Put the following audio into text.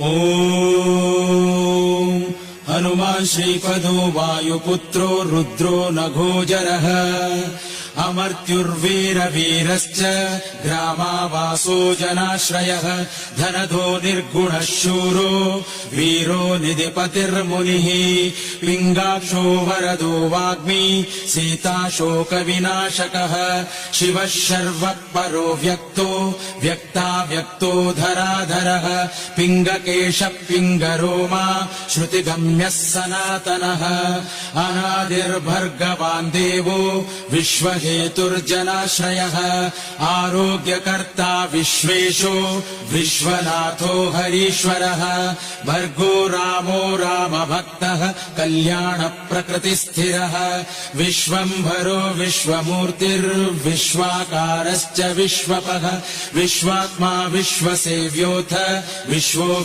ॐ हनुमान् श्रीपदो वायुपुत्रो रुद्रो नघोजरः अमर्त्युर्वीरवीरश्च ग्रामावासो जनाश्रयः धनधो निर्गुणः शूरो वीरो निधिपतिर्मुनिः पिङ्गाक्षो वरदो वाग्मी सीताशोकविनाशकः शिवः शर्वः परो व्यक्तो व्यक्ताव्यक्तो धराधरः पिङ्गकेशः पिङ्गरोमा श्रुतिगम्यः सनातनः अनादिर्भर्गवान् देवो विश्वहेतुर्जनाश्रयः आरोग्यकर्ता विश्वेशो विश्वनाथो हरीश्वरः भर्गो रामो रामभक्तः कल्याणप्रकृतिस्थिरः विश्वम्भरो विश्वमूर्तिर्विश्वाकारश्च विश्वपः विश्वात्मा विश्वसेव्योऽथ विश्वो